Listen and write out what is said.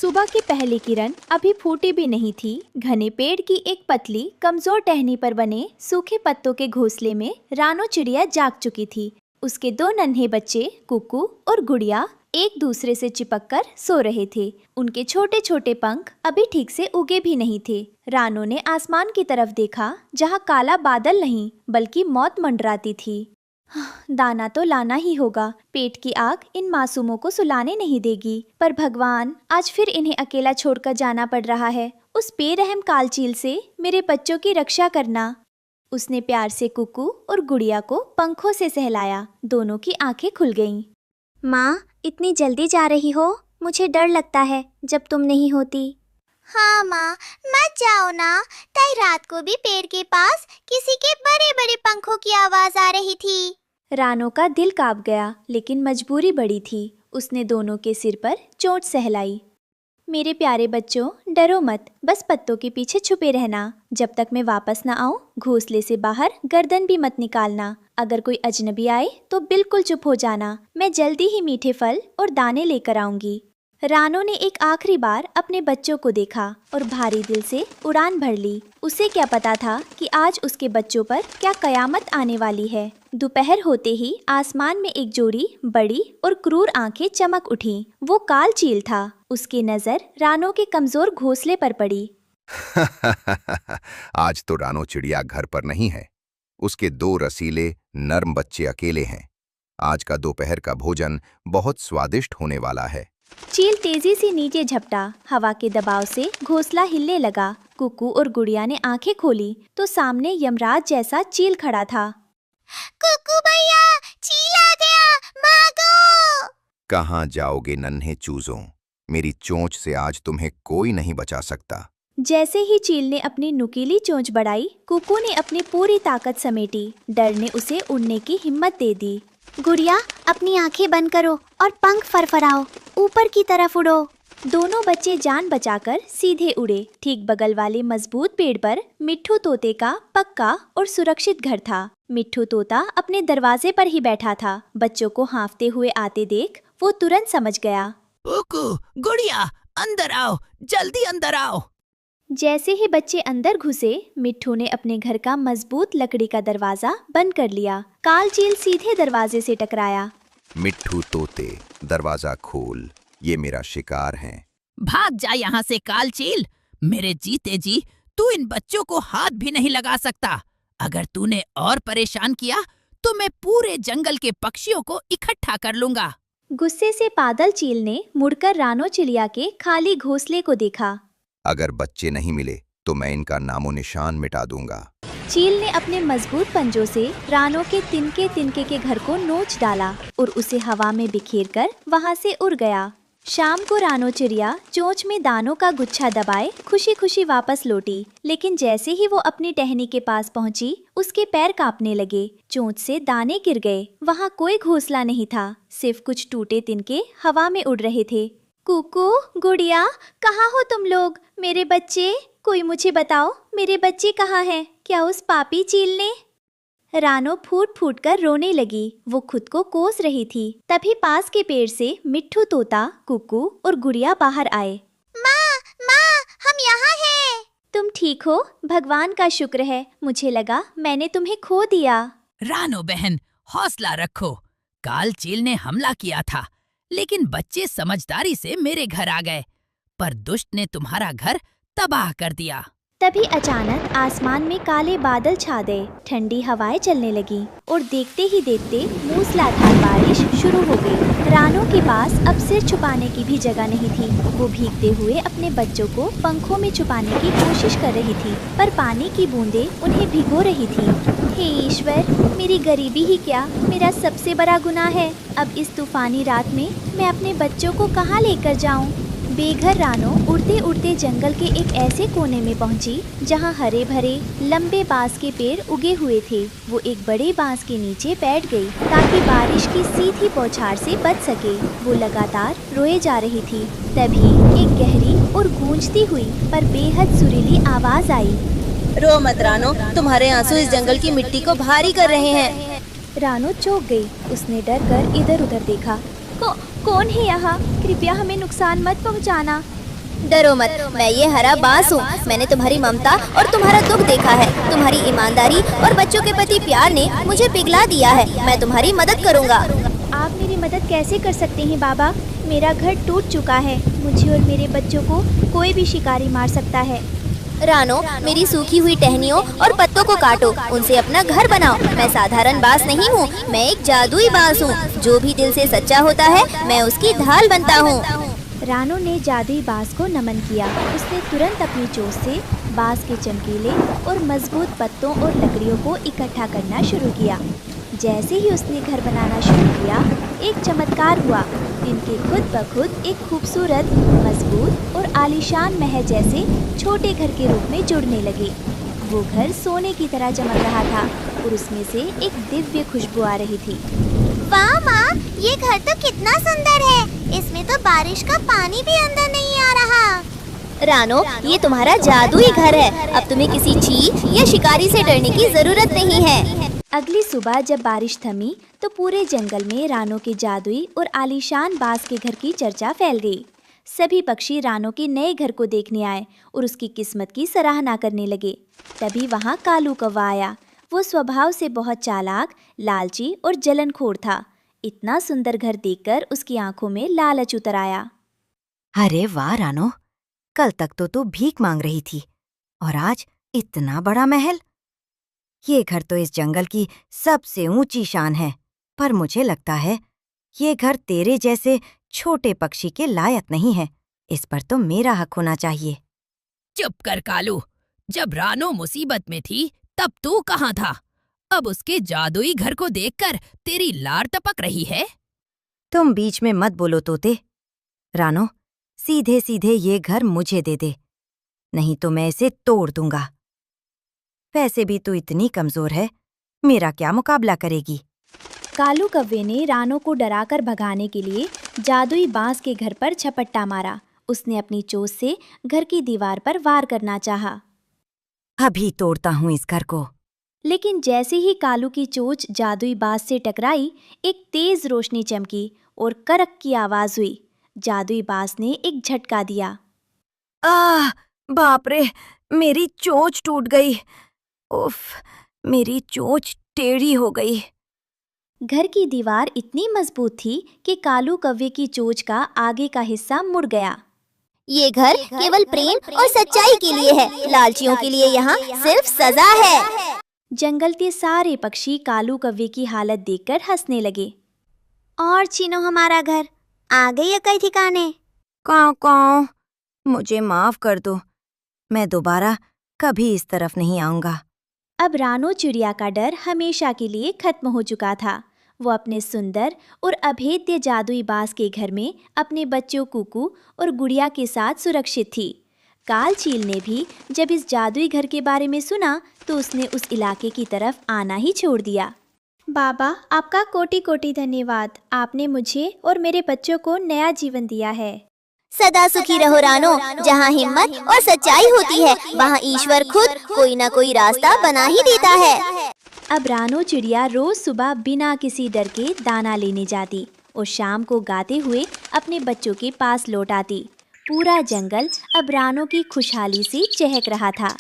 सुबह की पहली किरण अभी फूटी भी नहीं थी। घने पेड़ की एक पतली कमजोर टहनी पर बने सूखे पत्तों के घोंसले में रानो चिड़िया जाग चुकी थी। उसके दो नन्हे बच्चे कुकू और गुड़िया एक दूसरे से चिपक कर सो रहे थे। उनके छोटे छोटे पंख अभी ठीक से उगे भी नहीं थे। रानो ने आसमान की तरफ देखा, जहाँ काला बादल नहीं बल्कि मौत मंडराती थी। दाना तो लाना ही होगा। पेट की आग इन मासूमों को सुलाने नहीं देगी। पर भगवान, आज फिर इन्हें अकेला छोड़कर जाना पड़ रहा है। उस बेरहम कालचील से मेरे बच्चों की रक्षा करना। उसने प्यार से कुकू और गुड़िया को पंखों से सहलाया। दोनों की आंखें खुल गईं। माँ, इतनी जल्दी जा रही हो? मुझे डर लगता है जब तुम नहीं होती। हाँ माँ, मत जाओ ना। कल रात को भी पेड़ के पास किसी के बड़े बड़े पंखों की आवाज आ रही थी। रानो का दिल कांप गया, लेकिन मजबूरी बड़ी थी। उसने दोनों के सिर पर चोट सहलाई। मेरे प्यारे बच्चों, डरो मत, बस पत्तों के पीछे छुपे रहना। जब तक मैं वापस न आऊं, घोंसले से बाहर गर्दन भी मत निकालना। अगर कोई अजनबी आए तो बिल्कुल चुप हो जाना। मैं जल्दी ही मीठे फल और दाने लेकर आऊंगी। रानो ने एक आखिरी बार अपने बच्चों को देखा और भारी दिल से उड़ान भर ली। उसे क्या पता था कि आज उसके बच्चों पर क्या कयामत आने वाली है। दोपहर होते ही आसमान में एक जोड़ी बड़ी और क्रूर आंखें चमक उठीं। वो काल चील था। उसकी नजर रानो के कमजोर घोंसले पर पड़ी। आज तो रानो चिड़िया घर पर नहीं है। उसके दो रसीले नर्म बच्चे अकेले हैं। आज का दोपहर का भोजन बहुत स्वादिष्ट होने वाला है। चील तेजी से नीचे झपटा। हवा के दबाव से घोंसला हिलने लगा। कुकू और गुड़िया ने आंखें खोली तो सामने यमराज जैसा चील खड़ा था। कुकू भैया, चील आ गया, भागो! कहाँ जाओगे नन्हे चूजों? मेरी चोंच से आज तुम्हें कोई नहीं बचा सकता। जैसे ही चील ने अपनी नुकीली चोंच बढ़ाई, कुकू ने अपनी पूरी ताकत समेटी। डर ने उसे उड़ने की हिम्मत दे दी। गुड़िया, अपनी आंखें बंद करो और पंख फरफराओ, ऊपर की तरफ उड़ो। दोनों बच्चे जान बचाकर सीधे उड़े। ठीक बगल वाले मजबूत पेड़ पर मिट्ठू तोते का पक्का और सुरक्षित घर था। मिट्ठू तोता अपने दरवाजे पर ही बैठा था। बच्चों को हाँफते हुए आते देख वो तुरंत समझ गया। कुकू, गुड़िया, अंदर आओ, जल्दी अंदर आओ। जैसे ही बच्चे अंदर घुसे, मिट्ठू ने अपने घर का मजबूत लकड़ी का दरवाजा बंद कर लिया। काल चील सीधे दरवाजे से टकराया। मिट्ठू तोते, दरवाजा खोल, ये मेरा शिकार है। भाग जा यहाँ से कालचील। मेरे जीते जी तू इन बच्चों को हाथ भी नहीं लगा सकता। अगर तूने और परेशान किया तो मैं पूरे जंगल के पक्षियों को इकट्ठा कर लूंगा। गुस्से से बादल चील ने मुड़कर रानो चिड़िया के खाली घोंसले को देखा। अगर बच्चे नहीं मिले तो मैं इनका नामो निशान मिटा दूंगा। चील ने अपने मजबूत पंजों से रानो के तिनके तिनके के घर को नोच डाला और उसे हवा में बिखेरकर वहां से उड़ गया। शाम को रानो चिड़िया चोंच में दानों का गुच्छा दबाए खुशी खुशी वापस लौटी। लेकिन जैसे ही वो अपनी टहनी के पास पहुंची, उसके पैर कांपने लगे। चोंच से दाने गिर गए। वहाँ कोई घोंसला नहीं था, सिर्फ कुछ टूटे तिनके हवा में उड़ रहे थे। कुकू, गुड़िया, कहाँ हो तुम लोग? मेरे बच्चे, कोई मुझे बताओ, मेरे बच्चे कहाँ हैं? क्या उस पापी चील ने? रानो फूट फूट कर रोने लगी। वो खुद को कोस रही थी। तभी पास के पेड़ से मिट्ठू तोता, कुकू और गुड़िया बाहर आए। माँ, हम यहाँ हैं। तुम ठीक हो? भगवान का शुक्र है। मुझे लगा मैंने तुम्हें खो दिया। रानो बहन, हौसला रखो। कालचील ने हमला किया था, लेकिन बच्चे समझदारी से मेरे घर आ गए। पर दुष्ट ने तुम्हारा घर तबाह कर दिया। तभी अचानक आसमान में काले बादल छा गए। ठंडी हवाएं चलने लगी और देखते ही देखते मूसलाधार बारिश शुरू हो गई। रानो के पास अब सिर छुपाने की भी जगह नहीं थी। वो भीगते हुए अपने बच्चों को पंखों में छुपाने की कोशिश कर रही थी, पर पानी की बूंदें उन्हें भिगो रही थी। हे ईश्वर, मेरी गरीबी ही क्या मेरा सबसे बड़ा गुनाह है। अब इस तूफानी रात में मैं अपने बच्चों को कहाँ लेकर जाऊँ? बेघर रानो उड़ते उड़ते जंगल के एक ऐसे कोने में पहुंची जहां हरे भरे लंबे बांस के पेड़ उगे हुए थे। वो एक बड़े बांस के नीचे बैठ गई ताकि बारिश की सीधी बौछार से बच सके। वो लगातार रोए जा रही थी। तभी एक गहरी और गूंजती हुई पर बेहद सुरीली आवाज आई। रो मत रानो, तुम्हारे आंसू इस जंगल की मिट्टी को भारी कर रहे हैं। रानो चौंक गई। उसने डर कर इधर उधर देखा। कौन है यहाँ? कृपया हमें नुकसान मत पहुँचाना। डरो मत, मैं ये हरा बांस हूँ। मैंने तुम्हारी ममता और तुम्हारा दुख देखा है। तुम्हारी ईमानदारी और बच्चों के प्रति प्यार ने मुझे पिघला दिया है। मैं तुम्हारी मदद करूँगा। आप मेरी मदद कैसे कर सकते हैं बाबा? मेरा घर टूट चुका है। मुझे और मेरे बच्चों को कोई भी शिकारी मार सकता है। रानो, मेरी सूखी हुई टहनियों और पत्तों को काटो, उनसे अपना घर बनाओ। मैं साधारण बांस नहीं हूँ, मैं एक जादुई बांस हूँ। जो भी दिल से सच्चा होता है, मैं उसकी ढाल बनता हूँ। रानो ने जादुई बांस को नमन किया। उसने तुरंत अपनी चोंच से बांस के चमकीले और मजबूत पत्तों और लकड़ियों को इकट्ठा करना शुरू किया। जैसे ही उसने घर बनाना शुरू किया, एक चमत्कार हुआ। इनके खुद ब खुद एक खूबसूरत, मजबूत और आलीशान महल जैसे छोटे घर के रूप में जुड़ने लगे। वो घर सोने की तरह चमक रहा था और उसमें से एक दिव्य खुशबू आ रही थी। वाह माँ, ये घर तो कितना सुंदर है। इसमें तो बारिश का पानी भी अंदर नहीं आ रहा। रानो, ये तुम्हारा जादुई घर है। अब तुम्हें किसी चीज या शिकारी से डरने की जरूरत नहीं है। अगली सुबह जब बारिश थमी तो पूरे जंगल में रानो के जादुई और आलीशान बांस के घर की चर्चा फैल गई। सभी पक्षी रानो के नए घर को देखने आए और उसकी किस्मत की सराहना करने लगे। तभी वहाँ कालू कौवा आया। वो स्वभाव से बहुत चालाक, लालची और जलनखोर था। इतना सुंदर घर देखकर उसकी आंखों में लालच उतर आया। अरे वाह रानो, कल तक तो तू भीख मांग रही थी और आज इतना बड़ा महल। ये घर तो इस जंगल की सबसे ऊंची शान है, पर मुझे लगता है ये घर तेरे जैसे छोटे पक्षी के लायक नहीं है। इस पर तो मेरा हक होना चाहिए। चुप कर कालू, जब रानो मुसीबत में थी तब तू कहाँ था? अब उसके जादुई घर को देखकर तेरी लार टपक रही है। तुम बीच में मत बोलो तोते। रानो, सीधे सीधे ये घर मुझे दे दे, नहीं तो मैं इसे तोड़ दूंगा। वैसे भी तू इतनी कमजोर है, मेरा क्या मुकाबला करेगी? कालू कौवे ने रानो को डराकर भगाने के लिए जादुई बांस के घर पर झपट्टा मारा। उसने अपनी चोंच से घर की दीवार पर वार करना चाहा। अभी तोड़ता हूँ इस घर को। लेकिन जैसे ही कालू की चोंच जादुई बांस से टकराई, एक तेज रोशनी चमकी और करक की आवाज हुई। जादुई बांस ने एक झटका दिया। आह, बाप रे, मेरी चोंच टूट गई। उफ, मेरी चोंच टेढ़ी हो गई। घर की दीवार इतनी मजबूत थी कि कालू कौवे की चोंच का आगे का हिस्सा मुड़ गया। ये घर केवल प्रेम और सच्चाई के लिए है। लालचियों के लिए यहाँ सिर्फ सजा है। जंगल के सारे पक्षी कालू कौवे की हालत देखकर हंसने लगे। और छीनो हमारा घर, आ गई कई ठिकाने। काऊ काऊ, मुझे माफ कर दो। मैं दोबारा कभी इस तरफ नहीं आऊंगा। अब रानो चिड़िया का डर हमेशा के लिए खत्म हो चुका था। वो अपने सुंदर और अभेद्य जादुई बांस के घर में अपने बच्चों कुकू और गुड़िया के साथ सुरक्षित थी। काल चील ने भी जब इस जादुई घर के बारे में सुना तो उसने उस इलाके की तरफ आना ही छोड़ दिया। बाबा, आपका कोटि कोटि धन्यवाद। आपने मुझे और मेरे बच्चों को नया जीवन दिया है। सदा सुखी रहो रानो। जहाँ हिम्मत और सच्चाई होती है, वहाँ ईश्वर खुद कोई ना कोई रास्ता बना ही देता है। अब रानो चिड़िया रोज सुबह बिना किसी डर के दाना लेने जाती और शाम को गाते हुए अपने बच्चों के पास लौट आती। पूरा जंगल अब रानो की खुशहाली से चहक रहा था।